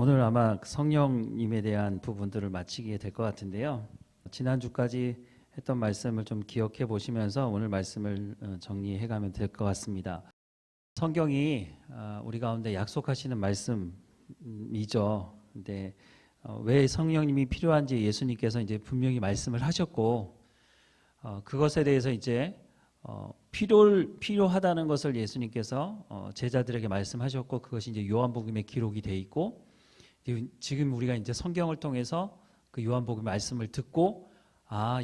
오늘 아마 성령님에 대한 부분들을 마치게 될 것 같은데요. 지난주까지 했던 말씀을 좀 기억해 보시면서 오늘 말씀을 정리해 가면 될 것 같습니다. 성경이 우리 가운데 약속하시는 말씀이죠. 근데 왜 성령님이 필요한지 예수님께서 이제 분명히 말씀을 하셨고, 그것에 대해서 이제 필요하다는 것을 예수님께서 제자들에게 말씀하셨고, 그것이 이제 요한복음에 기록이 돼 있고, 지금 우리가 이제 성경을 통해서 그 요한복음 말씀을 듣고,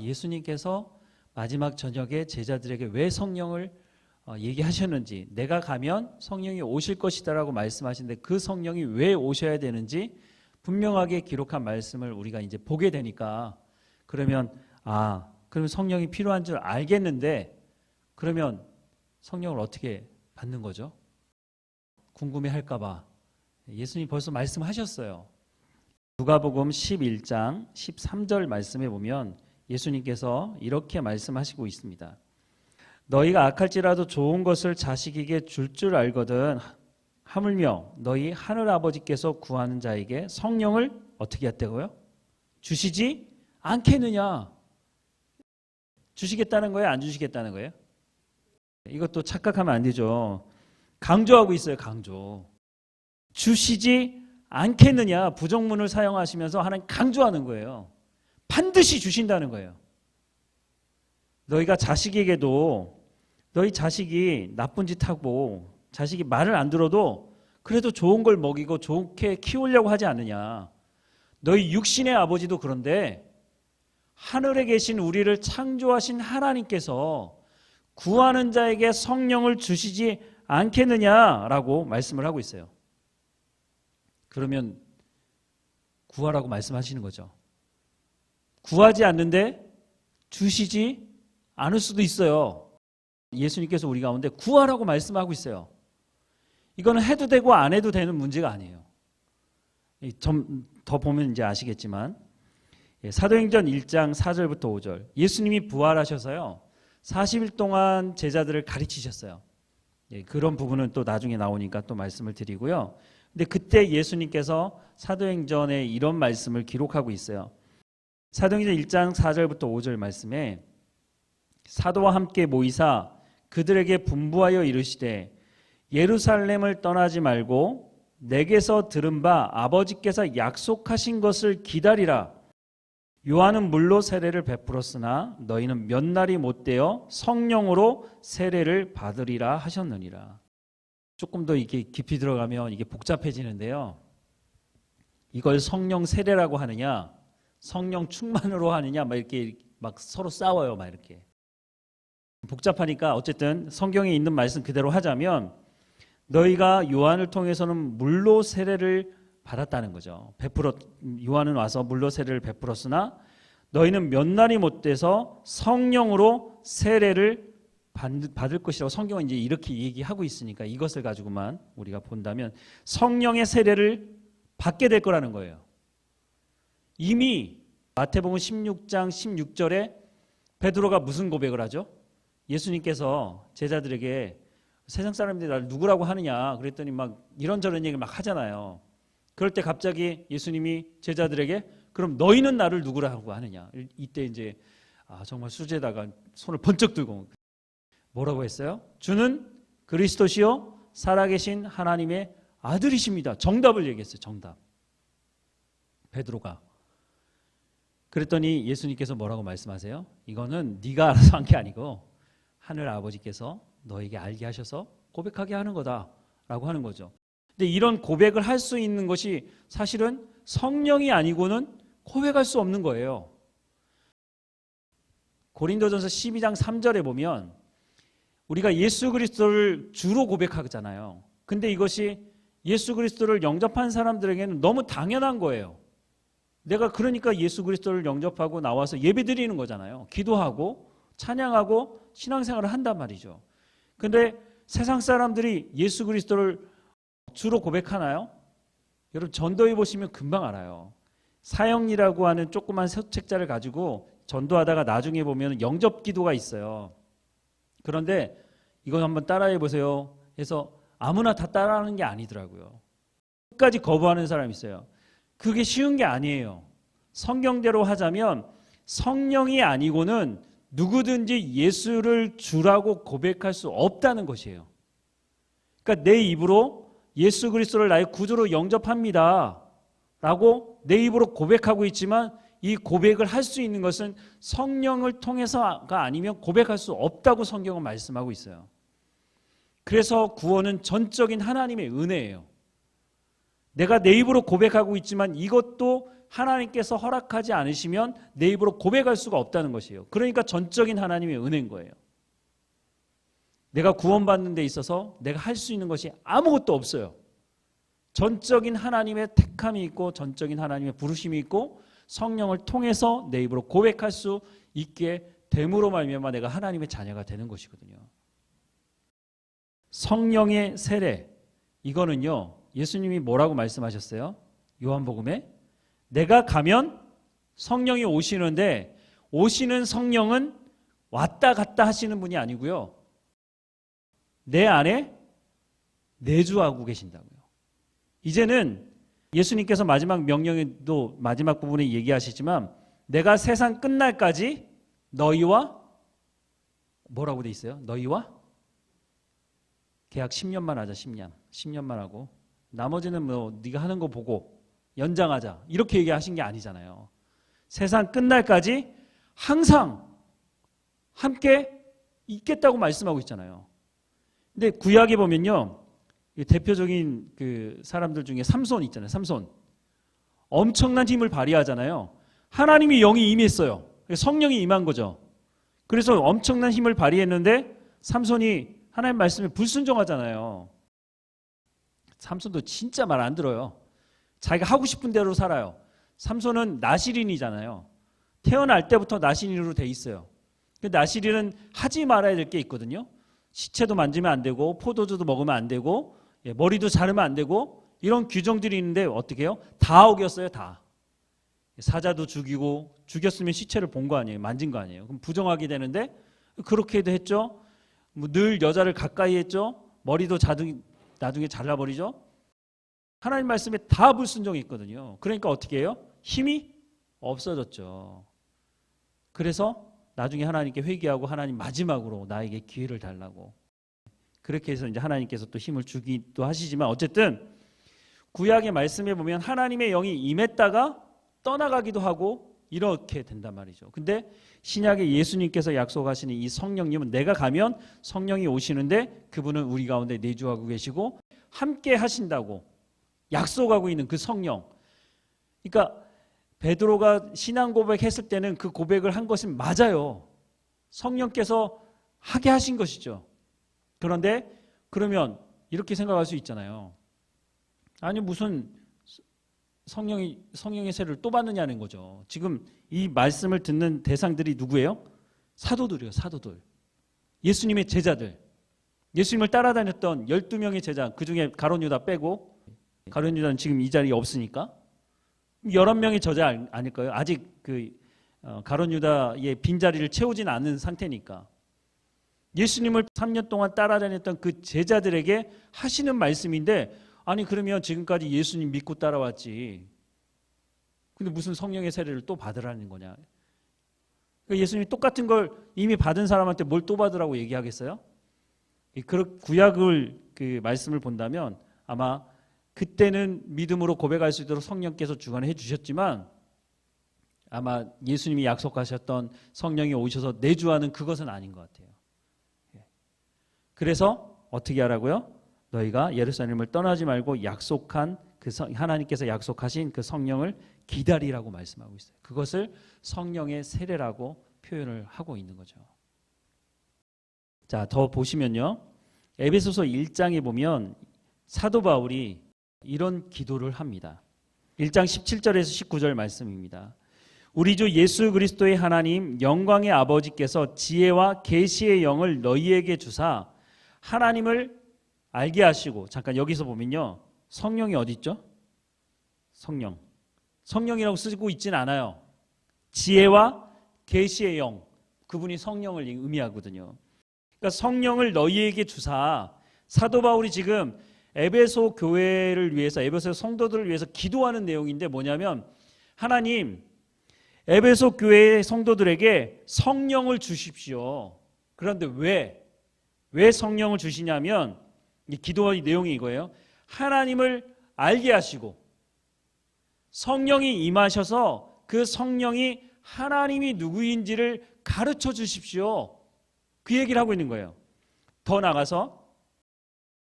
예수님께서 마지막 저녁에 제자들에게 왜 성령을 얘기하셨는지, 내가 가면 성령이 오실 것이다라고 말씀하시는데 그 성령이 왜 오셔야 되는지 분명하게 기록한 말씀을 우리가 이제 보게 되니까, 그러면 그러면 성령이 필요한 줄 알겠는데, 그러면 성령을 어떻게 받는 거죠? 궁금해할까 봐 예수님이 벌써 말씀하셨어요. 누가복음 11장 13절 말씀에 보면 예수님께서 이렇게 말씀하시고 있습니다. 너희가 악할지라도 좋은 것을 자식에게 줄 알거든 하물며 너희 하늘 아버지께서 구하는 자에게 성령을 어떻게 했다고요? 주시지 않겠느냐? 주시겠다는 거예요? 안 주시겠다는 거예요? 이것도 착각하면 안 되죠. 강조하고 있어요. 강조. 주시지 않겠느냐, 부정문을 사용하시면서 하나님 강조하는 거예요. 반드시 주신다는 거예요. 너희가 자식에게도, 너희 자식이 나쁜 짓 하고 자식이 말을 안 들어도 그래도 좋은 걸 먹이고 좋게 키우려고 하지 않느냐. 너희 육신의 아버지도 그런데 하늘에 계신 우리를 창조하신 하나님께서 구하는 자에게 성령을 주시지 않겠느냐라고 말씀을 하고 있어요. 그러면 구하라고 말씀하시는 거죠. 구하지 않는데 주시지 않을 수도 있어요. 예수님께서 우리 가운데 구하라고 말씀하고 있어요. 이거는 해도 되고 안 해도 되는 문제가 아니에요. 좀 더 보면 이제 아시겠지만, 사도행전 1장 4절부터 5절, 예수님이 부활하셔서요 40일 동안 제자들을 가르치셨어요. 그런 부분은 또 나중에 나오니까 또 말씀을 드리고요. 근데 그때 예수님께서 사도행전에 이런 말씀을 기록하고 있어요. 사도행전 1장 4절부터 5절 말씀에 사도와 함께 모이사 그들에게 분부하여 이르시되 예루살렘을 떠나지 말고 내게서 들은 바 아버지께서 약속하신 것을 기다리라. 요한은 물로 세례를 베풀었으나 너희는 몇 날이 못되어 성령으로 세례를 받으리라 하셨느니라. 조금 더 이게 깊이 들어가면 이게 복잡해지는데요. 이걸 성령 세례라고 하느냐, 성령 충만으로 하느냐, 이렇게 서로 싸워요. 이렇게 복잡하니까 어쨌든 성경에 있는 말씀 그대로 하자면, 너희가 요한을 통해서는 물로 세례를 받았다는 거죠. 요한은 와서 물로 세례를 베풀었으나 너희는 몇 날이 못돼서 성령으로 세례를 받을 것이라고 성경은 이제 이렇게 얘기하고 있으니까, 이것을 가지고만 우리가 본다면 성령의 세례를 받게 될 거라는 거예요. 이미 마태복음 16장 16절에 베드로가 무슨 고백을 하죠? 예수님께서 제자들에게 세상 사람들이 나를 누구라고 하느냐 그랬더니 막 이런저런 얘기를 막 하잖아요. 그럴 때 갑자기 예수님이 제자들에게 그럼 너희는 나를 누구라고 하느냐, 이때 이제 정말 수제다가 손을 번쩍 들고 뭐라고 했어요? 주는 그리스도시요 살아계신 하나님의 아들이십니다. 정답을 얘기했어요. 정답. 베드로가. 그랬더니 예수님께서 뭐라고 말씀하세요? 이거는 네가 알아서 한 게 아니고 하늘 아버지께서 너에게 알게 하셔서 고백하게 하는 거다라고 하는 거죠. 근데 이런 고백을 할 수 있는 것이 사실은 성령이 아니고는 고백할 수 없는 거예요. 고린도전서 12장 3절에 보면 우리가 예수 그리스도를 주로 고백하잖아요. 근데 이것이 예수 그리스도를 영접한 사람들에게는 너무 당연한 거예요. 내가 그러니까 예수 그리스도를 영접하고 나와서 예배드리는 거잖아요. 기도하고 찬양하고 신앙생활을 한단 말이죠. 근데 세상 사람들이 예수 그리스도를 주로 고백하나요? 여러분 전도해 보시면 금방 알아요. 사형리라고 하는 조그만 책자를 가지고 전도하다가 나중에 보면 영접 기도가 있어요. 그런데 이거 한번 따라해 보세요 해서 아무나 다 따라하는 게 아니더라고요. 끝까지 거부하는 사람이 있어요. 그게 쉬운 게 아니에요. 성경대로 하자면 성령이 아니고는 누구든지 예수를 주라고 고백할 수 없다는 것이에요. 그러니까 내 입으로 예수 그리스도를 나의 구주로 영접합니다 라고 내 입으로 고백하고 있지만 이 고백을 할 수 있는 것은 성령을 통해서가 아니면 고백할 수 없다고 성경은 말씀하고 있어요. 그래서 구원은 전적인 하나님의 은혜예요. 내가 내 입으로 고백하고 있지만 이것도 하나님께서 허락하지 않으시면 내 입으로 고백할 수가 없다는 것이에요. 그러니까 전적인 하나님의 은혜인 거예요. 내가 구원받는 데 있어서 내가 할 수 있는 것이 아무것도 없어요. 전적인 하나님의 택함이 있고 전적인 하나님의 부르심이 있고 성령을 통해서 내 입으로 고백할 수 있게 됨으로 말미암아 내가 하나님의 자녀가 되는 것이거든요. 성령의 세례, 이거는요 예수님이 뭐라고 말씀하셨어요? 요한복음에 내가 가면 성령이 오시는데 오시는 성령은 왔다 갔다 하시는 분이 아니고요 내 안에 내주하고 계신다고요. 이제는 예수님께서 마지막 명령에도 마지막 부분에 얘기하시지만 내가 세상 끝날까지 너희와 뭐라고 돼 있어요? 너희와 계약 10년만 하자. 10년만 하고 나머지는 뭐 네가 하는 거 보고 연장하자 이렇게 얘기하신 게 아니잖아요. 세상 끝날까지 항상 함께 있겠다고 말씀하고 있잖아요. 근데 구약에 보면요 대표적인 그 사람들 중에 삼손 있잖아요. 삼손 엄청난 힘을 발휘하잖아요. 하나님이 영이 임했어요. 성령이 임한 거죠. 그래서 엄청난 힘을 발휘했는데 삼손이 하나님 말씀에 불순종하잖아요. 삼손도 진짜 말 안 들어요. 자기가 하고 싶은 대로 살아요. 삼손은 나실인이잖아요. 태어날 때부터 나실인으로 돼 있어요. 나실인은 하지 말아야 될 게 있거든요. 시체도 만지면 안 되고 포도주도 먹으면 안 되고 머리도 자르면 안 되고 이런 규정들이 있는데 어떻게 해요? 다 어겼어요. 다. 사자도 죽이고 죽였으면 시체를 본 거 아니에요. 만진 거 아니에요. 그럼 부정하게 되는데 그렇게도 했죠. 뭐 늘 여자를 가까이 했죠. 머리도 나중에 잘라버리죠. 하나님 말씀에 다 불순종했거든요. 그러니까 어떻게 해요? 힘이 없어졌죠. 그래서 나중에 하나님께 회개하고 하나님 마지막으로 나에게 기회를 달라고 그렇게 해서 이제 하나님께서 또 힘을 주기도 하시지만 어쨌든 구약의 말씀에 보면 하나님의 영이 임했다가 떠나가기도 하고 이렇게 된단 말이죠. 근데 신약의 예수님께서 약속하시는 이 성령님은 내가 가면 성령이 오시는데 그분은 우리 가운데 내주하고 계시고 함께 하신다고 약속하고 있는 그 성령. 그러니까 베드로가 신앙 고백했을 때는 그 고백을 한 것은 맞아요. 성령께서 하게 하신 것이죠. 그런데 그러면 이렇게 생각할 수 있잖아요. 아니 무슨 성령의 세례를 또 받느냐는 거죠. 지금 이 말씀을 듣는 대상들이 누구예요? 사도들이에요. 사도들. 예수님의 제자들. 예수님을 따라다녔던 12명의 제자. 그중에 가룟 유다 빼고 가룟 유다는 지금 이 자리에 없으니까 11명의 저자 아닐까요? 아직 가룟 유다의 빈자리를 채우진 않은 상태니까. 예수님을 3년 동안 따라다녔던 그 제자들에게 하시는 말씀인데 아니 그러면 지금까지 예수님 믿고 따라왔지. 근데 무슨 성령의 세례를 또 받으라는 거냐. 그러니까 예수님이 똑같은 걸 이미 받은 사람한테 뭘 또 받으라고 얘기하겠어요? 구약을 그 말씀을 본다면 아마 그때는 믿음으로 고백할 수 있도록 성령께서 주관해 주셨지만 아마 예수님이 약속하셨던 성령이 오셔서 내주하는 그것은 아닌 것 같아요. 그래서 어떻게 하라고요? 너희가 예루살렘을 떠나지 말고 약속한 하나님께서 약속하신 그 성령을 기다리라고 말씀하고 있어요. 그것을 성령의 세례라고 표현을 하고 있는 거죠. 자, 더 보시면요. 에베소서 1장에 보면 사도 바울이 이런 기도를 합니다. 1장 17절에서 19절 말씀입니다. 우리 주 예수 그리스도의 하나님 영광의 아버지께서 지혜와 계시의 영을 너희에게 주사 하나님을 알게 하시고 잠깐 여기서 보면요. 성령이 어디 있죠? 성령이라고 쓰고 있진 않아요. 지혜와 계시의 영 그분이 성령을 의미하거든요. 그러니까 성령을 너희에게 주사 사도 바울이 지금 에베소 교회를 위해서, 에베소 성도들을 위해서 기도하는 내용인데 뭐냐면, 하나님 에베소 교회의 성도들에게 성령을 주십시오. 그런데 왜 성령을 주시냐면, 이 기도의 내용이 이거예요. 하나님을 알게 하시고 성령이 임하셔서 그 성령이 하나님이 누구인지를 가르쳐 주십시오. 그 얘기를 하고 있는 거예요. 더 나가서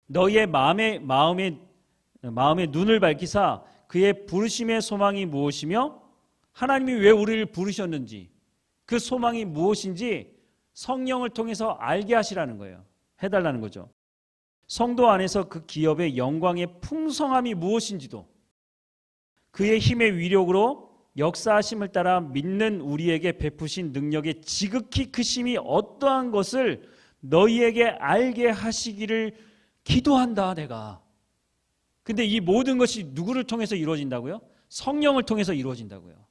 너희의 마음의 눈을 밝히사 그의 부르심의 소망이 무엇이며 하나님이 왜 우리를 부르셨는지, 그 소망이 무엇인지 성령을 통해서 알게 하시라는 거예요. 해달라는 거죠. 성도 안에서 그 기업의 영광의 풍성함이 무엇인지도, 그의 힘의 위력으로 역사하심을 따라 믿는 우리에게 베푸신 능력의 지극히 크심이 어떠한 것을 너희에게 알게 하시기를 기도한다, 내가. 근데 이 모든 것이 누구를 통해서 이루어진다고요? 성령을 통해서 이루어진다고요.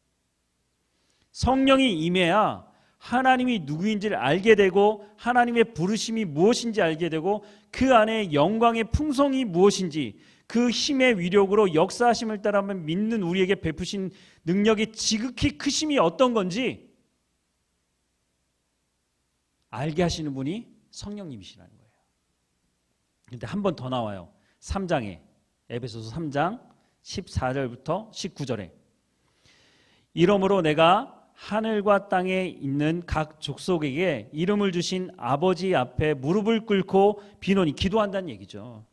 성령이 임해야 하나님이 누구인지를 알게 되고 하나님의 부르심이 무엇인지 알게 되고 그 안에 영광의 풍성이 무엇인지, 그 힘의 위력으로 역사하심을 따라 믿는 우리에게 베푸신 능력이 지극히 크심이 어떤 건지 알게 하시는 분이 성령님이시라는 거예요. 그런데 한 번 더 나와요. 3장에, 에베소서 3장 14절부터 19절에 이러므로 내가 하늘과 땅에 있는 각 족속에게 이름을 주신 아버지 앞에 무릎을 꿇고 비노니, 기도한다는 얘기죠.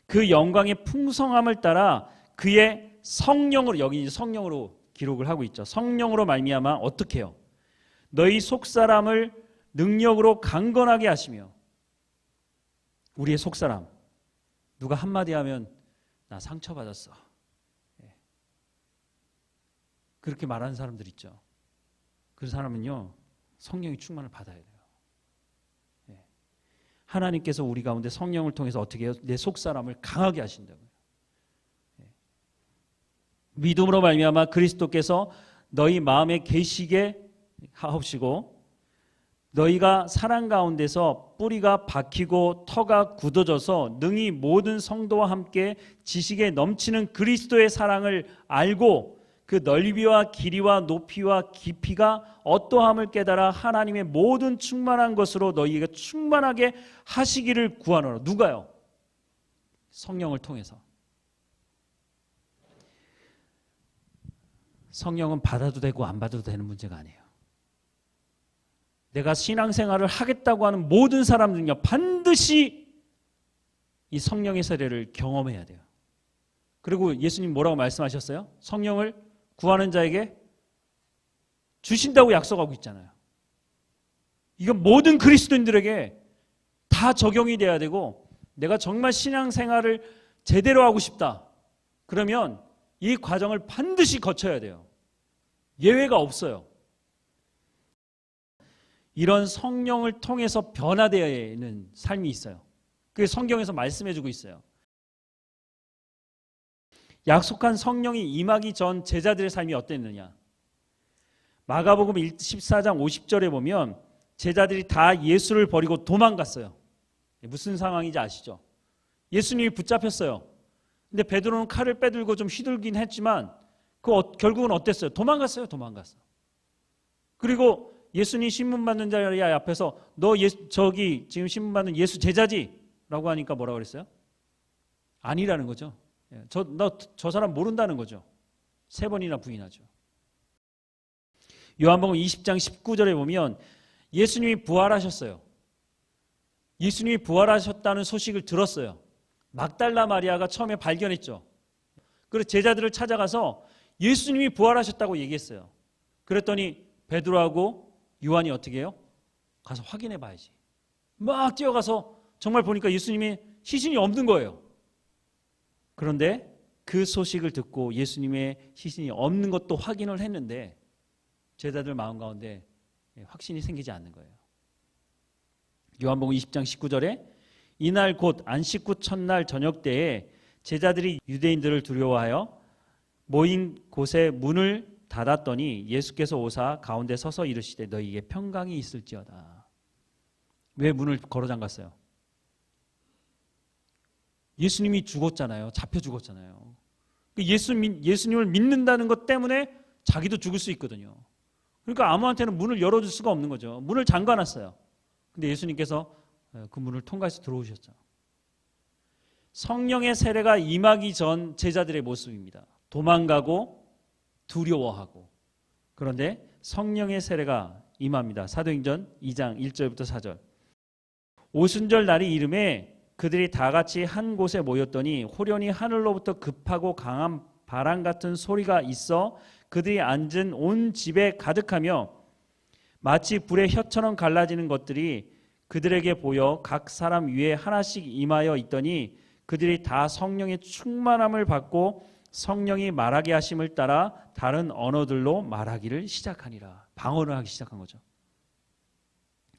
그 영광의 풍성함을 따라 그의 성령으로, 여기 이제 성령으로 기록을 하고 있죠. 성령으로 말미암아 어떻게 해요? 너희 속사람을 능력으로 강건하게 하시며, 우리의 속사람, 누가 한마디 하면 나 상처받았어, 그렇게 말하는 사람들 있죠. 그 사람은요, 성령의 충만을 받아야 돼요. 하나님께서 우리 가운데 성령을 통해서 어떻게 해요? 내 속사람을 강하게 하신다고요. 믿음으로 말미암아 그리스도께서 너희 마음에 계시게 하옵시고 너희가 사랑 가운데서 뿌리가 박히고 터가 굳어져서 능히 모든 성도와 함께 지식에 넘치는 그리스도의 사랑을 알고 그 넓이와 길이와 높이와 깊이가 어떠함을 깨달아 하나님의 모든 충만한 것으로 너희에게 충만하게 하시기를 구하노라. 누가요? 성령을 통해서. 성령은 받아도 되고 안 받아도 되는 문제가 아니에요. 내가 신앙생활을 하겠다고 하는 모든 사람들은요, 반드시 이 성령의 세례를 경험해야 돼요. 그리고 예수님 뭐라고 말씀하셨어요? 성령을 구하는 자에게 주신다고 약속하고 있잖아요. 이건 모든 그리스도인들에게 다 적용이 돼야 되고, 내가 정말 신앙생활을 제대로 하고 싶다, 그러면 이 과정을 반드시 거쳐야 돼요. 예외가 없어요. 이런 성령을 통해서 변화되어야 하는 삶이 있어요. 그게 성경에서 말씀해주고 있어요. 약속한 성령이 임하기 전 제자들의 삶이 어땠느냐? 마가복음 14장 50절에 보면 제자들이 다 예수를 버리고 도망갔어요. 무슨 상황인지 아시죠? 예수님이 붙잡혔어요. 근데 베드로는 칼을 빼들고 좀 휘둘긴 했지만 결국은 어땠어요? 도망갔어요. 그리고 예수님 신문받는 자리 앞에서 너 저기 지금 신문받는 예수 제자지? 라고 하니까 뭐라고 그랬어요? 아니라는 거죠. 저 사람 모른다는 거죠. 3번이나 부인하죠. 요한복음 20장 19절에 보면 예수님이 부활하셨어요. 예수님이 부활하셨다는 소식을 들었어요. 막달라 마리아가 처음에 발견했죠. 그래서 제자들을 찾아가서 예수님이 부활하셨다고 얘기했어요. 그랬더니 베드로하고 요한이 어떻게 해요? 가서 확인해 봐야지. 막 뛰어가서 정말 보니까 예수님이 시신이 없는 거예요. 그런데 그 소식을 듣고 예수님의 시신이 없는 것도 확인을 했는데 제자들 마음 가운데 확신이 생기지 않는 거예요. 요한복음 20장 19절에 이날 곧 안식 후 첫날 저녁 때에 제자들이 유대인들을 두려워하여 모인 곳에 문을 닫았더니 예수께서 오사 가운데 서서 이르시되 너희에게 평강이 있을지어다. 왜 문을 걸어 잠갔어요? 예수님이 죽었잖아요. 잡혀 죽었잖아요. 예수님을 믿는다는 것 때문에 자기도 죽을 수 있거든요. 그러니까 아무한테는 문을 열어줄 수가 없는 거죠. 문을 잠가놨어요. 근데 예수님께서 그 문을 통과해서 들어오셨죠. 성령의 세례가 임하기 전 제자들의 모습입니다. 도망가고 두려워하고. 그런데 성령의 세례가 임합니다. 사도행전 2장 1절부터 4절. 오순절 날이 이름에 그들이 다 같이 한 곳에 모였더니 호련히 하늘로부터 급하고 강한 바람 같은 소리가 있어 그들이 앉은 온 집에 가득하며 마치 불의 혀처럼 갈라지는 것들이 그들에게 보여 각 사람 위에 하나씩 임하여 있더니 그들이 다 성령의 충만함을 받고 성령이 말하게 하심을 따라 다른 언어들로 말하기를 시작하니라. 방언을 하기 시작한 거죠.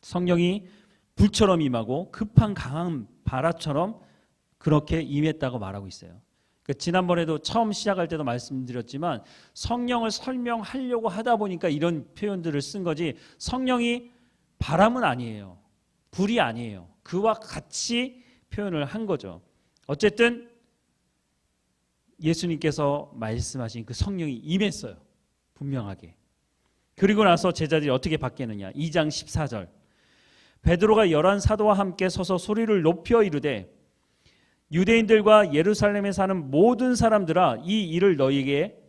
성령이 불처럼 임하고 급한 강한 바람처럼 그렇게 임했다고 말하고 있어요. 지난번에도 처음 시작할 때도 말씀드렸지만 성령을 설명하려고 하다 보니까 이런 표현들을 쓴 거지, 성령이 바람은 아니에요. 불이 아니에요. 그와 같이 표현을 한 거죠. 어쨌든 예수님께서 말씀하신 그 성령이 임했어요. 분명하게. 그리고 나서 제자들이 어떻게 바뀌느냐. 2장 14절. 베드로가 11 사도와 함께 서서 소리를 높여 이르되 유대인들과 예루살렘에 사는 모든 사람들아, 이 일을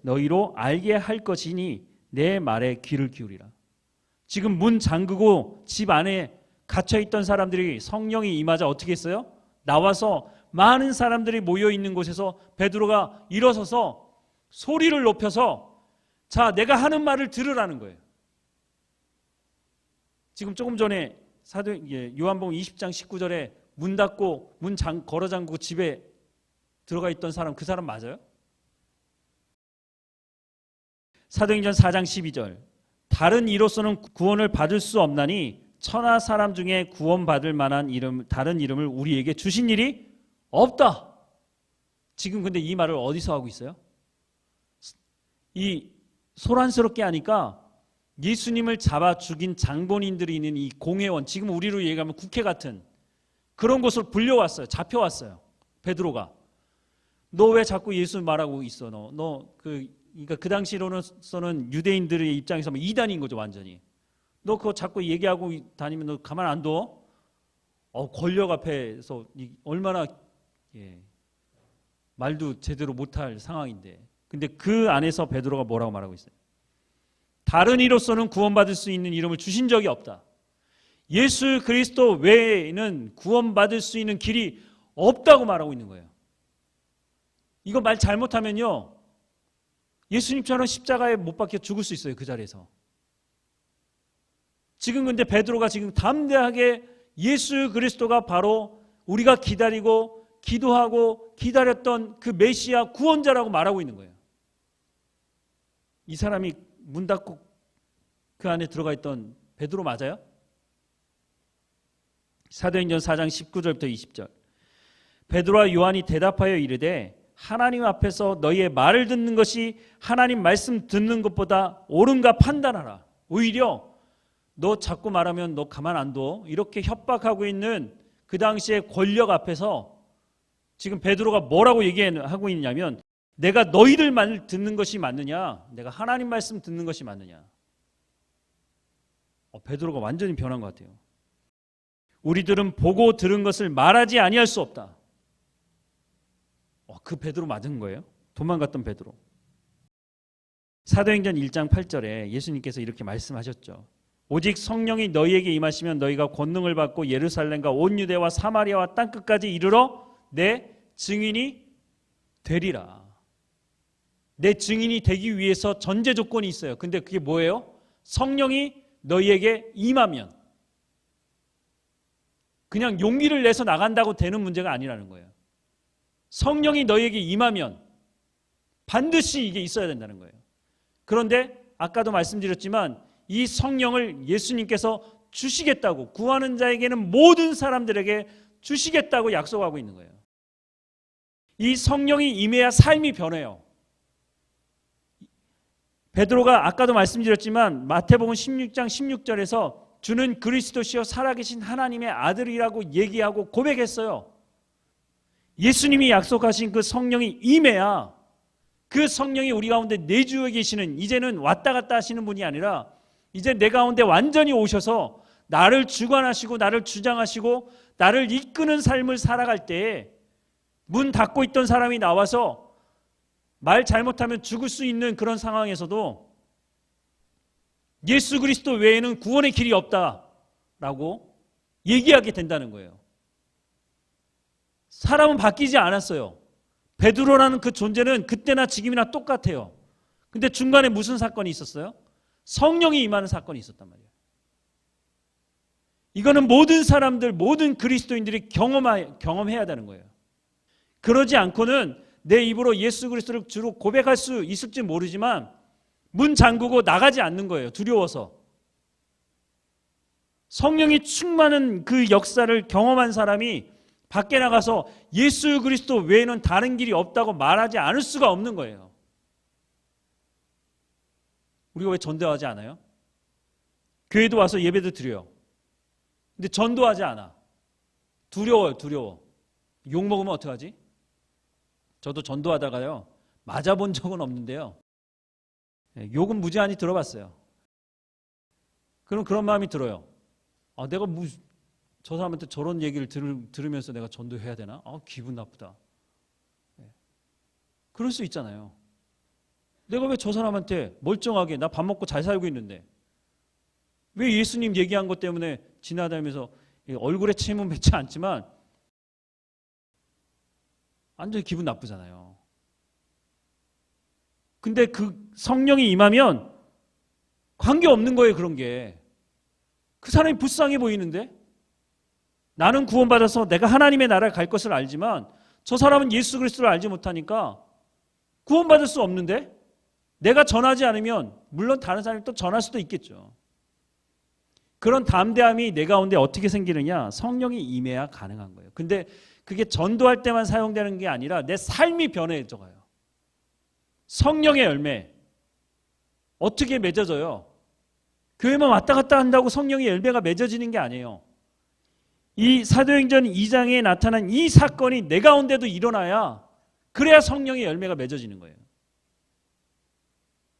너희로 알게 할 것이니 내 말에 귀를 기울이라. 지금 문 잠그고 집 안에 갇혀있던 사람들이 성령이 임하자 어떻게 했어요? 나와서 많은 사람들이 모여있는 곳에서 베드로가 일어서서 소리를 높여서 자, 내가 하는 말을 들으라는 거예요. 지금 조금 전에 요한복음 20장 19절에 문 닫고 걸어 잠그고 집에 들어가 있던 사람, 그 사람 맞아요? 사도행전 4장 12절. 다른 이로서는 구원을 받을 수 없나니 천하 사람 중에 구원받을 만한 다른 이름을 우리에게 주신 일이 없다. 지금 근데 이 말을 어디서 하고 있어요? 이 소란스럽게 하니까 예수님을 잡아 죽인 장본인들이 있는 이 공회원, 지금 우리로 얘기하면 국회 같은 그런 곳을 불려왔어요. 잡혀왔어요. 베드로가. 너 왜 자꾸 예수 말하고 있어? 그러니까 그 당시로는 유대인들의 입장에서 이단인 거죠, 완전히. 너 그거 자꾸 얘기하고 다니면 너 가만 안 둬? 권력 앞에서 얼마나 말도 제대로 못할 상황인데. 근데 그 안에서 베드로가 뭐라고 말하고 있어요? 다른 이로서는 구원받을 수 있는 이름을 주신 적이 없다. 예수 그리스도 외에는 구원받을 수 있는 길이 없다고 말하고 있는 거예요. 이거 말 잘못하면요, 예수님처럼 십자가에 못 박혀 죽을 수 있어요. 그 자리에서. 지금 근데 베드로가 지금 담대하게 예수 그리스도가 바로 우리가 기다리고 기도하고 기다렸던 그 메시아 구원자라고 말하고 있는 거예요. 이 사람이 문 닫고 그 안에 들어가 있던 베드로 맞아요? 사도행전 4장 19절부터 20절. 베드로와 요한이 대답하여 이르되 하나님 앞에서 너희의 말을 듣는 것이 하나님 말씀 듣는 것보다 옳은가 판단하라. 오히려 너 자꾸 말하면 너 가만 안 둬. 이렇게 협박하고 있는 그 당시의 권력 앞에서 지금 베드로가 뭐라고 얘기하고 있냐면 내가 너희들 말 듣는 것이 맞느냐, 내가 하나님 말씀 듣는 것이 맞느냐. 베드로가 완전히 변한 것 같아요. 우리들은 보고 들은 것을 말하지 아니할 수 없다. 그 베드로 맞은 거예요? 도망갔던 베드로. 사도행전 1장 8절에 예수님께서 이렇게 말씀하셨죠. 오직 성령이 너희에게 임하시면 너희가 권능을 받고 예루살렘과 온 유대와 사마리아와 땅끝까지 이르러 내 증인이 되리라. 내 증인이 되기 위해서 전제 조건이 있어요. 근데 그게 뭐예요? 성령이 너희에게 임하면. 그냥 용기를 내서 나간다고 되는 문제가 아니라는 거예요. 성령이 너희에게 임하면 반드시 이게 있어야 된다는 거예요. 그런데 아까도 말씀드렸지만 이 성령을 예수님께서 주시겠다고, 구하는 자에게는 모든 사람들에게 주시겠다고 약속하고 있는 거예요. 이 성령이 임해야 삶이 변해요. 베드로가 아까도 말씀드렸지만 마태복음 16장 16절에서 주는 그리스도시요 살아계신 하나님의 아들이라고 얘기하고 고백했어요. 예수님이 약속하신 그 성령이 임해야 그 성령이 우리 가운데 내주에 계시는, 이제는 왔다 갔다 하시는 분이 아니라 이제 내 가운데 완전히 오셔서 나를 주관하시고 나를 주장하시고 나를 이끄는 삶을 살아갈 때에 문 닫고 있던 사람이 나와서 말 잘못하면 죽을 수 있는 그런 상황에서도 예수 그리스도 외에는 구원의 길이 없다라고 얘기하게 된다는 거예요. 사람은 바뀌지 않았어요. 베드로라는 그 존재는 그때나 지금이나 똑같아요. 근데 중간에 무슨 사건이 있었어요? 성령이 임하는 사건이 있었단 말이에요. 이거는 모든 사람들, 모든 그리스도인들이 경험해야 되는 거예요. 그러지 않고는 내 입으로 예수 그리스도를 주로 고백할 수 있을지 모르지만 문 잠그고 나가지 않는 거예요. 두려워서. 성령이 충만한 그 역사를 경험한 사람이 밖에 나가서 예수 그리스도 외에는 다른 길이 없다고 말하지 않을 수가 없는 거예요. 우리가 왜 전도하지 않아요? 교회도 와서 예배도 드려요. 근데 전도하지 않아. 두려워요, 두려워. 욕먹으면 어떡하지? 저도 전도하다가요, 맞아본 적은 없는데요, 욕은 무지하니 들어봤어요. 그럼 그런 마음이 들어요. 내가 저 사람한테 저런 얘기를 들으면서 내가 전도해야 되나? 기분 나쁘다. 그럴 수 있잖아요. 내가 왜 저 사람한테 멀쩡하게 나 밥 먹고 잘 살고 있는데 왜 예수님 얘기한 것 때문에 지나다니면서 얼굴에 침은 맺지 않지만 완전히 기분 나쁘잖아요. 근데 그 성령이 임하면 관계없는 거예요. 그런 게. 그 사람이 불쌍해 보이는데 나는 구원받아서 내가 하나님의 나라에 갈 것을 알지만 저 사람은 예수 그리스도를 알지 못하니까 구원받을 수 없는데 내가 전하지 않으면 물론 다른 사람이 또 전할 수도 있겠죠. 그런 담대함이 내 가운데 어떻게 생기느냐? 성령이 임해야 가능한 거예요. 근데 그게 전도할 때만 사용되는 게 아니라 내 삶이 변해져 가요. 성령의 열매 어떻게 맺어져요? 교회만 왔다 갔다 한다고 성령의 열매가 맺어지는 게 아니에요. 이 사도행전 2장에 나타난 이 사건이 내 가운데도 일어나야, 그래야 성령의 열매가 맺어지는 거예요.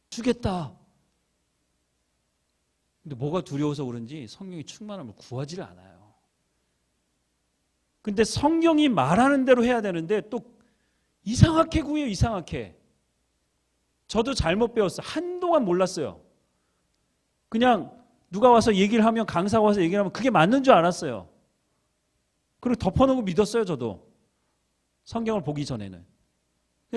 주겠다. 근데 뭐가 두려워서 그런지 성령이 충만함을 구하지를 않아요. 근데 성령이 말하는 대로 해야 되는데 또 이상하게 구해요. 이상하게. 저도 잘못 배웠어요. 한동안 몰랐어요. 그냥 누가 와서 얘기를 하면, 강사가 와서 얘기를 하면 그게 맞는 줄 알았어요. 그리고 덮어놓고 믿었어요. 저도 성경을 보기 전에는.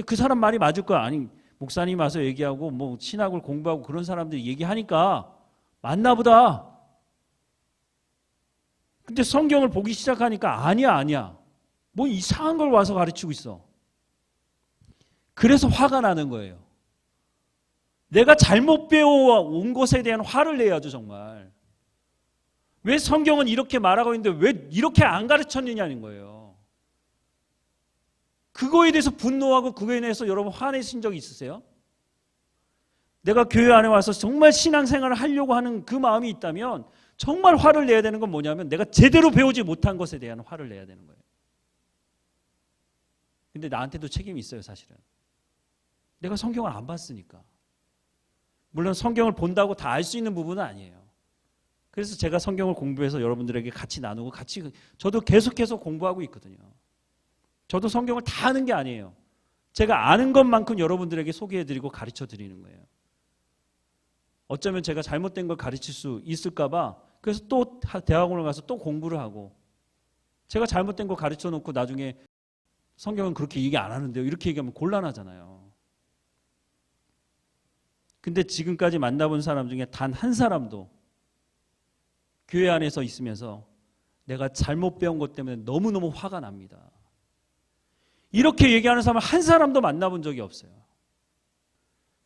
그 사람 말이 맞을 거야. 아니, 목사님 와서 얘기하고 뭐 신학을 공부하고 그런 사람들이 얘기하니까 맞나 보다. 근데 성경을 보기 시작하니까 아니야. 뭐 이상한 걸 와서 가르치고 있어. 그래서 화가 나는 거예요. 내가 잘못 배워온 것에 대한 화를 내야죠. 정말. 왜 성경은 이렇게 말하고 있는데 왜 이렇게 안 가르쳤느냐는 거예요. 그거에 대해서 분노하고 그거에 대해서 여러분 화내신 적이 있으세요? 내가 교회 안에 와서 정말 신앙생활을 하려고 하는 그 마음이 있다면 정말 화를 내야 되는 건 뭐냐면 내가 제대로 배우지 못한 것에 대한 화를 내야 되는 거예요. 근데 나한테도 책임이 있어요. 사실은. 내가 성경을 안 봤으니까. 물론 성경을 본다고 다 알 수 있는 부분은 아니에요. 그래서 제가 성경을 공부해서 여러분들에게 같이 나누고 저도 계속해서 공부하고 있거든요. 저도 성경을 다 아는 게 아니에요. 제가 아는 것만큼 여러분들에게 소개해드리고 가르쳐드리는 거예요. 어쩌면 제가 잘못된 걸 가르칠 수 있을까 봐 그래서 또 대학원을 가서 또 공부를 하고, 제가 잘못된 거 가르쳐 놓고 나중에 성경은 그렇게 얘기 안 하는데요, 이렇게 얘기하면 곤란하잖아요. 근데 지금까지 만나본 사람 중에 단 한 사람도 교회 안에서 있으면서 내가 잘못 배운 것 때문에 너무너무 화가 납니다, 이렇게 얘기하는 사람 한 사람도 만나본 적이 없어요.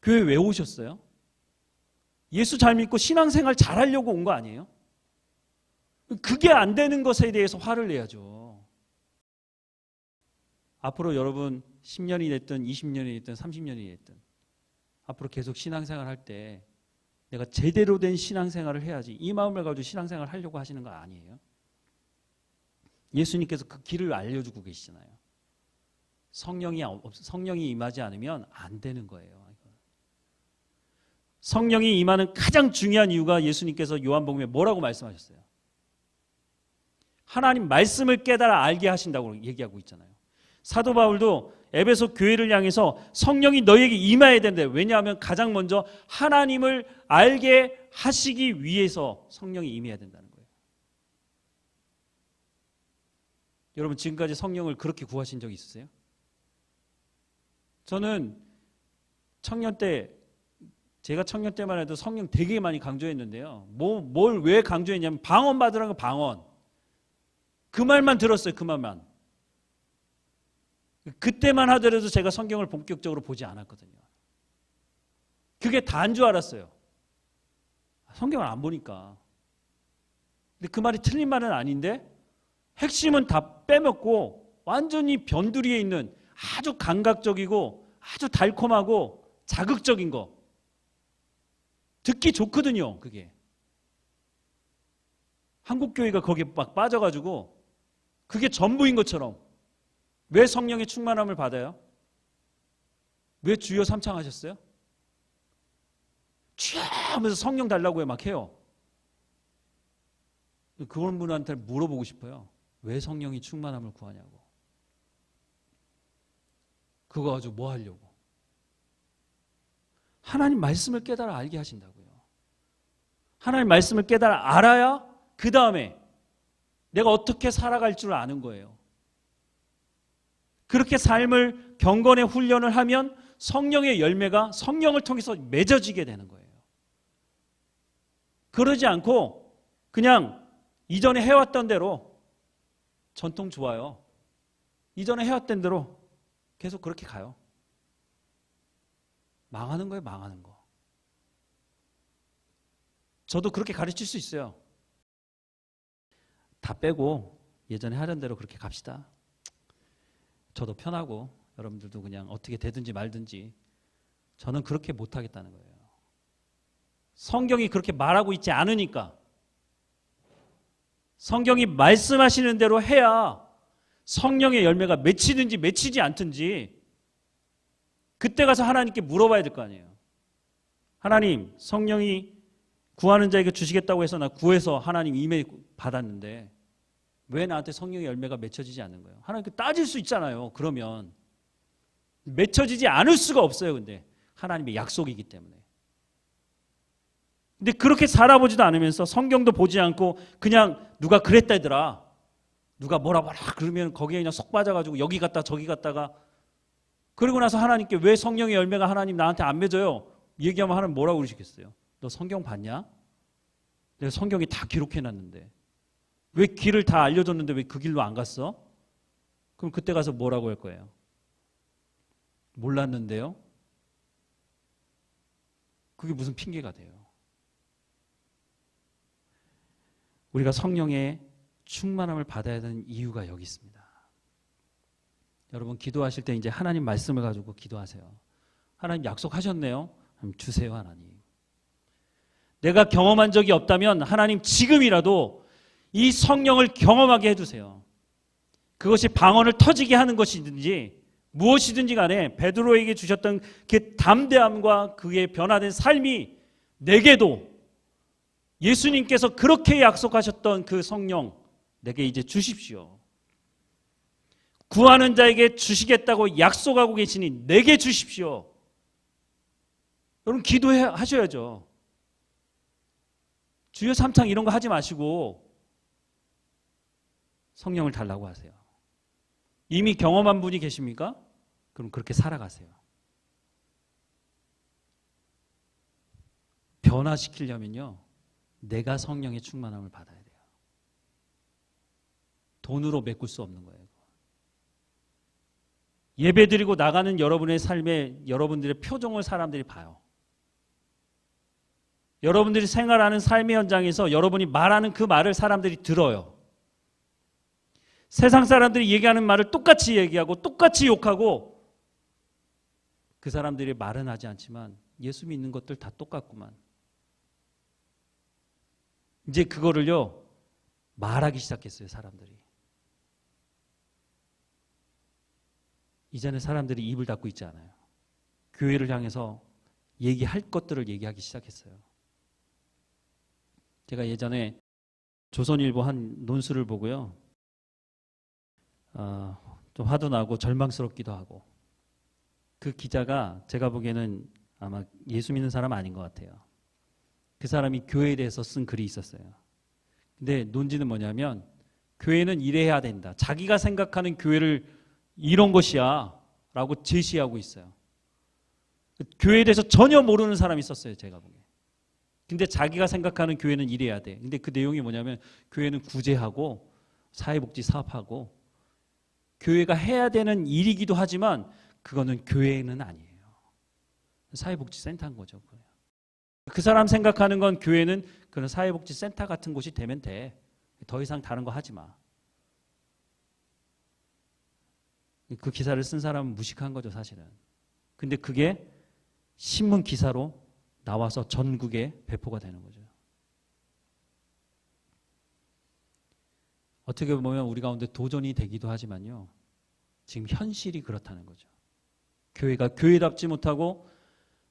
교회 왜 오셨어요? 예수 잘 믿고 신앙생활 잘하려고 온 거 아니에요? 그게 안 되는 것에 대해서 화를 내야죠. 앞으로 여러분 10년이 됐든 20년이 됐든 30년이 됐든 앞으로 계속 신앙생활 할 때 내가 제대로 된 신앙생활을 해야지, 이 마음을 가지고 신앙생활 하려고 하시는 거 아니에요? 예수님께서 그 길을 알려주고 계시잖아요. 성령이 임하지 않으면 안 되는 거예요. 성령이 임하는 가장 중요한 이유가 예수님께서 요한복음에 뭐라고 말씀하셨어요? 하나님 말씀을 깨달아 알게 하신다고 얘기하고 있잖아요. 사도 바울도 에베소 교회를 향해서 성령이 너희에게 임해야 된대. 왜냐하면 가장 먼저 하나님을 알게 하시기 위해서 성령이 임해야 된다는 거예요. 여러분 지금까지 성령을 그렇게 구하신 적 있으세요? 저는 제가 청년 때만 해도 성령 되게 많이 강조했는데요. 뭘 왜 강조했냐면 방언 받으라는 거 방언. 그 말만 들었어요. 그 말만. 그때만 하더라도 제가 성경을 본격적으로 보지 않았거든요. 그게 다인 줄 알았어요. 성경을 안 보니까. 근데 그 말이 틀린 말은 아닌데 핵심은 다 빼먹고 완전히 변두리에 있는 아주 감각적이고 아주 달콤하고 자극적인 거. 듣기 좋거든요. 그게. 한국교회가 거기에 막 빠져가지고 그게 전부인 것처럼 왜 성령의 충만함을 받아요? 왜 주여 삼창하셨어요? 주여 하면서 성령 달라고 막 해요. 그런 분한테 물어보고 싶어요. 왜 성령이 충만함을 구하냐고. 그거 가지고 뭐 하려고. 하나님 말씀을 깨달아 알게 하신다고요. 하나님 말씀을 깨달아 알아야 그 다음에 내가 어떻게 살아갈 줄 아는 거예요. 그렇게 삶을 경건의 훈련을 하면 성령의 열매가 성령을 통해서 맺어지게 되는 거예요. 그러지 않고 그냥 이전에 해왔던 대로 전통 좋아요. 이전에 해왔던 대로 계속 그렇게 가요. 망하는 거예요, 망하는 거. 저도 그렇게 가르칠 수 있어요. 다 빼고 예전에 하던 대로 그렇게 갑시다. 저도 편하고 여러분들도 그냥 어떻게 되든지 말든지. 저는 그렇게 못하겠다는 거예요. 성경이 그렇게 말하고 있지 않으니까. 성경이 말씀하시는 대로 해야 성령의 열매가 맺히든지 맺히지 않든지 그때 가서 하나님께 물어봐야 될 거 아니에요. 하나님, 성령이 구하는 자에게 주시겠다고 해서 나 구해서 하나님 임해 받았는데 왜 나한테 성령의 열매가 맺혀지지 않는 거예요? 하나님께 따질 수 있잖아요. 그러면 맺혀지지 않을 수가 없어요. 근데 하나님의 약속이기 때문에. 근데 그렇게 살아보지도 않으면서 성경도 보지 않고 그냥 누가 그랬다더라. 누가 뭐라 그러면 거기에 그냥 속 빠져가지고 여기 갔다 저기 갔다가 그러고 나서 하나님께 왜 성령의 열매가 하나님 나한테 안 맺어요? 얘기하면 하나님 뭐라고 그러시겠어요? 너 성경 봤냐? 내가 성경에 다 기록해놨는데 왜 길을 다 알려줬는데 왜 그 길로 안 갔어? 그럼 그때 가서 뭐라고 할 거예요? 몰랐는데요? 그게 무슨 핑계가 돼요? 우리가 성령의 충만함을 받아야 되는 이유가 여기 있습니다. 여러분 기도하실 때 이제 하나님 말씀을 가지고 기도하세요. 하나님 약속하셨네요. 주세요 하나님. 내가 경험한 적이 없다면 하나님 지금이라도 이 성령을 경험하게 해주세요. 그것이 방언을 터지게 하는 것이든지 무엇이든지 간에 베드로에게 주셨던 그 담대함과 그의 변화된 삶이 내게도 예수님께서 그렇게 약속하셨던 그 성령 내게 이제 주십시오. 구하는 자에게 주시겠다고 약속하고 계시니 내게 주십시오. 여러분 기도하셔야죠. 주여 삼창 이런 거 하지 마시고 성령을 달라고 하세요. 이미 경험한 분이 계십니까? 그럼 그렇게 살아가세요. 변화시키려면요. 내가 성령의 충만함을 받아야 돼요. 돈으로 메꿀 수 없는 거예요. 예배드리고 나가는 여러분의 삶에 여러분들의 표정을 사람들이 봐요. 여러분들이 생활하는 삶의 현장에서 여러분이 말하는 그 말을 사람들이 들어요. 세상 사람들이 얘기하는 말을 똑같이 얘기하고 똑같이 욕하고 그 사람들이 말은 하지 않지만 예수 믿는 것들 다 똑같구만. 이제 그거를요 말하기 시작했어요. 사람들이. 이제는 사람들이 입을 닫고 있지 않아요. 교회를 향해서 얘기할 것들을 얘기하기 시작했어요. 제가 예전에 조선일보 한 논술을 보고요. 좀 화도 나고 절망스럽기도 하고, 그 기자가 제가 보기에는 아마 예수 믿는 사람 아닌 것 같아요. 그 사람이 교회에 대해서 쓴 글이 있었어요. 근데 논지는 뭐냐면 교회는 이래야 된다. 자기가 생각하는 교회를 이런 것이야 라고 제시하고 있어요. 교회에 대해서 전혀 모르는 사람이 있었어요. 제가 보기에. 근데 자기가 생각하는 교회는 이래야 돼. 근데 그 내용이 뭐냐면 교회는 구제하고 사회복지 사업하고 교회가 해야 되는 일이기도 하지만 그거는 교회는 아니에요. 사회복지센터인 거죠. 그 사람 생각하는 건 교회는 그런 사회복지센터 같은 곳이 되면 돼. 더 이상 다른 거 하지 마. 그 기사를 쓴 사람은 무식한 거죠, 사실은. 근데 그게 신문 기사로 나와서 전국에 배포가 되는 거죠. 어떻게 보면 우리 가운데 도전이 되기도 하지만요. 지금 현실이 그렇다는 거죠. 교회가 교회답지 못하고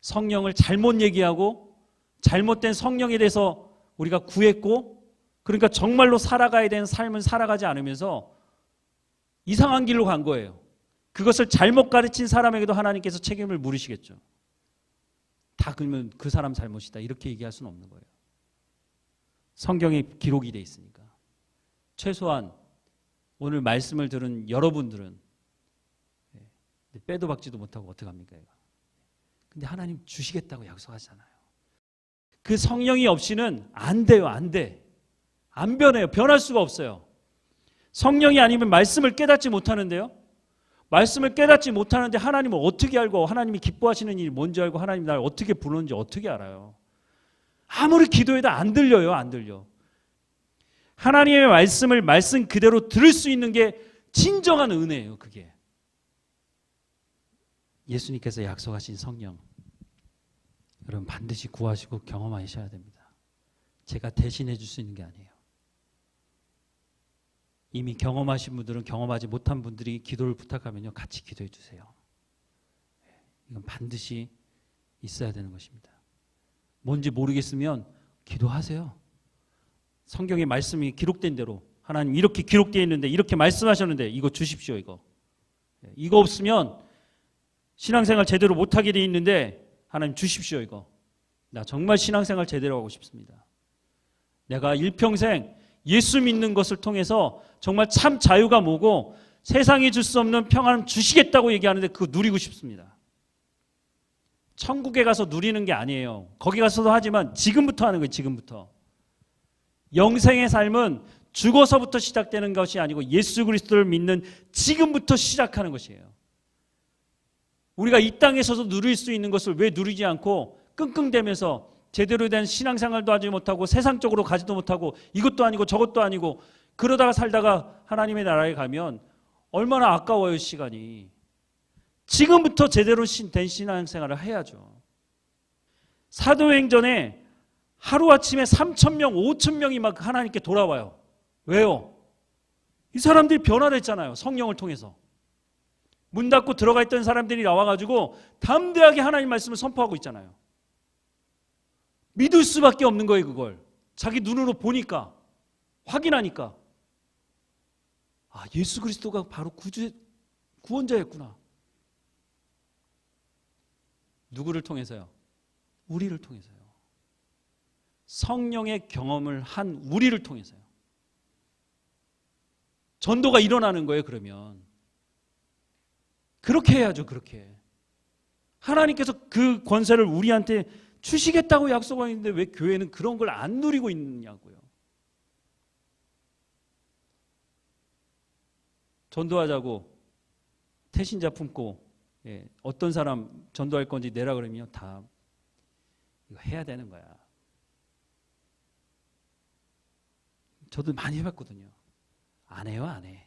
성령을 잘못 얘기하고 잘못된 성령에 대해서 우리가 구했고, 그러니까 정말로 살아가야 되는 삶은 살아가지 않으면서 이상한 길로 간 거예요. 그것을 잘못 가르친 사람에게도 하나님께서 책임을 물으시겠죠. 다 그러면 그 사람 잘못이다 이렇게 얘기할 수는 없는 거예요. 성경에 기록이 돼 있으니까. 최소한 오늘 말씀을 들은 여러분들은 빼도 박지도 못하고 어떡합니까? 근데 하나님 주시겠다고 약속하잖아요. 그 성령이 없이는 안 돼요. 안 돼. 안 변해요. 변할 수가 없어요. 성령이 아니면 말씀을 깨닫지 못하는데요. 말씀을 깨닫지 못하는데 하나님을 어떻게 알고, 하나님이 기뻐하시는 일이 뭔지 알고, 하나님이 나를 어떻게 부르는지 어떻게 알아요? 아무리 기도해도 안 들려요. 안 들려. 하나님의 말씀을 말씀 그대로 들을 수 있는 게 진정한 은혜예요. 그게. 예수님께서 약속하신 성령, 여러분 반드시 구하시고 경험하셔야 됩니다. 제가 대신해 줄 수 있는 게 아니에요. 이미 경험하신 분들은 경험하지 못한 분들이 기도를 부탁하면요, 같이 기도해 주세요. 이건 반드시 있어야 되는 것입니다. 뭔지 모르겠으면 기도하세요. 성경의 말씀이 기록된 대로 하나님 이렇게 기록되어 있는데 이렇게 말씀하셨는데 이거 주십시오. 이거 없으면 신앙생활 제대로 못하게 돼 있는데 하나님 주십시오. 이거 나 정말 신앙생활 제대로 하고 싶습니다. 내가 일평생 예수 믿는 것을 통해서 정말 참 자유가 뭐고 세상이 줄 수 없는 평안을 주시겠다고 얘기하는데 그거 누리고 싶습니다. 천국에 가서 누리는 게 아니에요. 거기 가서도 하지만 지금부터 하는 거예요. 지금부터. 영생의 삶은 죽어서부터 시작되는 것이 아니고 예수 그리스도를 믿는 지금부터 시작하는 것이에요. 우리가 이 땅에서도 누릴 수 있는 것을 왜 누리지 않고 끙끙대면서 제대로 된 신앙생활도 하지 못하고 세상적으로 가지도 못하고 이것도 아니고 저것도 아니고 그러다가 살다가 하나님의 나라에 가면 얼마나 아까워요, 시간이. 지금부터 제대로 된 신앙생활을 해야죠. 사도행전에 하루아침에 3,000명, 5,000명이 막 하나님께 돌아와요. 왜요? 이 사람들이 변화됐잖아요. 성령을 통해서. 문 닫고 들어가 있던 사람들이 나와가지고 담대하게 하나님 말씀을 선포하고 있잖아요. 믿을 수밖에 없는 거예요, 그걸. 자기 눈으로 보니까, 확인하니까. 아, 예수 그리스도가 바로 구원자였구나. 누구를 통해서요? 우리를 통해서요. 성령의 경험을 한 우리를 통해서요. 전도가 일어나는 거예요, 그러면. 그렇게 해야죠, 그렇게. 하나님께서 그 권세를 우리한테 주시겠다고 약속하는데 왜 교회는 그런 걸 안 누리고 있느냐고요. 전도하자고 태신자 품고 어떤 사람 전도할 건지 내라 그러면 다 이거 해야 되는 거야. 저도 많이 해봤거든요. 안 해요, 안 해.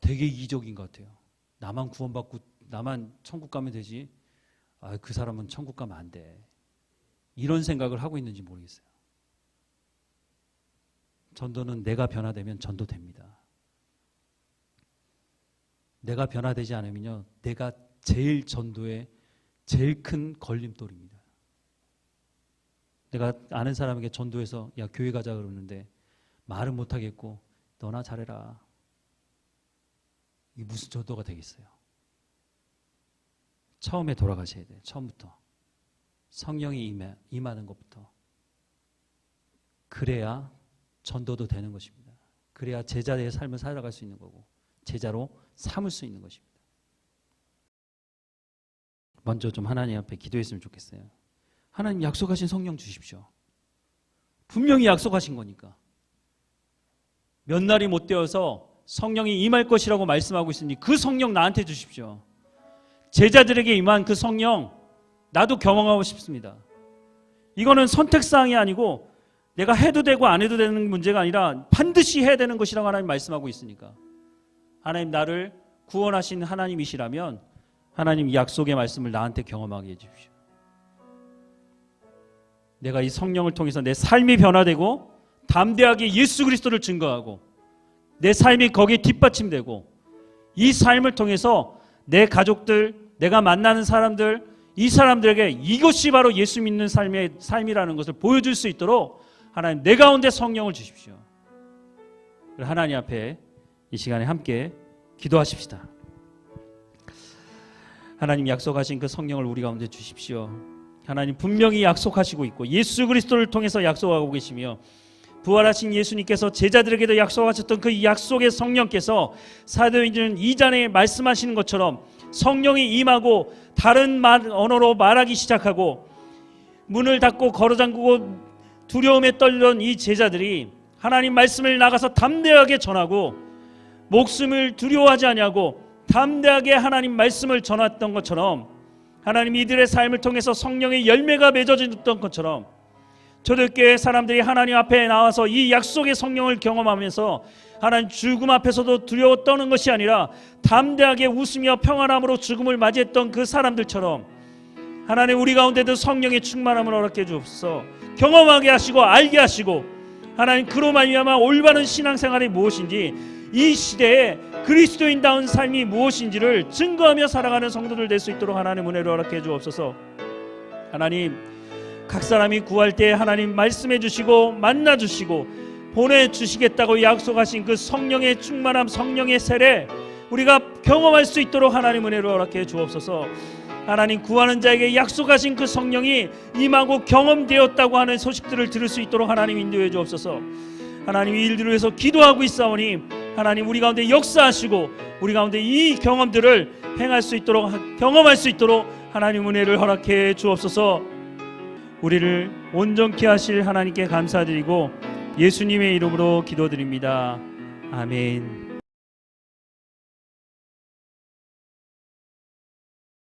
되게 이기적인 것 같아요. 나만 구원받고 나만 천국 가면 되지. 아, 그 사람은 천국 가면 안 돼. 이런 생각을 하고 있는지 모르겠어요. 전도는 내가 변화되면 전도됩니다. 내가 변화되지 않으면요, 내가 제일 전도에 제일 큰 걸림돌입니다. 내가 아는 사람에게 전도해서 야 교회 가자 그러는데 말은 못하겠고 너나 잘해라. 이게 무슨 전도가 되겠어요? 처음에 돌아가셔야 돼요. 처음부터 성령이 임하는 것부터. 그래야 전도도 되는 것입니다. 그래야 제자의 삶을 살아갈 수 있는 거고 제자로 삼을 수 있는 것입니다. 먼저 좀 하나님 앞에 기도했으면 좋겠어요. 하나님 약속하신 성령 주십시오. 분명히 약속하신 거니까. 몇 날이 못 되어서 성령이 임할 것이라고 말씀하고 있으니 그 성령 나한테 주십시오. 제자들에게 임한 그 성령 나도 경험하고 싶습니다. 이거는 선택사항이 아니고 내가 해도 되고 안 해도 되는 문제가 아니라 반드시 해야 되는 것이라고 하나님 말씀하고 있으니까 하나님 나를 구원하신 하나님이시라면 하나님 이 약속의 말씀을 나한테 경험하게 해주십시오. 내가 이 성령을 통해서 내 삶이 변화되고 담대하게 예수 그리스도를 증거하고 내 삶이 거기에 뒷받침되고 이 삶을 통해서 내 가족들, 내가 만나는 사람들, 이 사람들에게 이것이 바로 예수 믿는 삶이라는 것을 보여줄 수 있도록 하나님 내 가운데 성령을 주십시오. 하나님 앞에 이 시간에 함께 기도하십시다. 하나님 약속하신 그 성령을 우리 가운데 주십시오. 하나님 분명히 약속하시고 있고 예수 그리스도를 통해서 약속하고 계시며 부활하신 예수님께서 제자들에게도 약속하셨던 그 약속의 성령께서 사도행전 2장에 말씀하시는 것처럼 성령이 임하고 다른 언어로 말하기 시작하고 문을 닫고 걸어잠그고 두려움에 떨던 이 제자들이 하나님 말씀을 나가서 담대하게 전하고 목숨을 두려워하지 아니하고 담대하게 하나님 말씀을 전했던 것처럼 하나님 이들의 삶을 통해서 성령의 열매가 맺어졌던 것처럼 초대교회 사람들이 하나님 앞에 나와서 이 약속의 성령을 경험하면서 하나님 죽음 앞에서도 두려워 떠는 것이 아니라 담대하게 웃으며 평안함으로 죽음을 맞이했던 그 사람들처럼 하나님 우리 가운데도 성령의 충만함을 허락해 주옵소서. 경험하게 하시고 알게 하시고 하나님 그로 말미암아 올바른 신앙생활이 무엇인지 이 시대에 그리스도인다운 삶이 무엇인지를 증거하며 살아가는 성도들 될 수 있도록 하나님 은혜를 허락해 주옵소서. 하나님 각 사람이 구할 때 하나님 말씀해 주시고 만나 주시고 보내주시겠다고 약속하신 그 성령의 충만함 성령의 세례 우리가 경험할 수 있도록 하나님 은혜를 허락해 주옵소서. 하나님 구하는 자에게 약속하신 그 성령이 임하고 경험되었다고 하는 소식들을 들을 수 있도록 하나님 인도해 주옵소서. 하나님 이 일들을 위해서 기도하고 있사오니 하나님 우리 가운데 역사하시고 우리 가운데 이 경험들을 행할 수 있도록 경험할 수 있도록 하나님 은혜를 허락해 주옵소서. 우리를 온전케 하실 하나님께 감사드리고 예수님의 이름으로 기도드립니다. 아멘.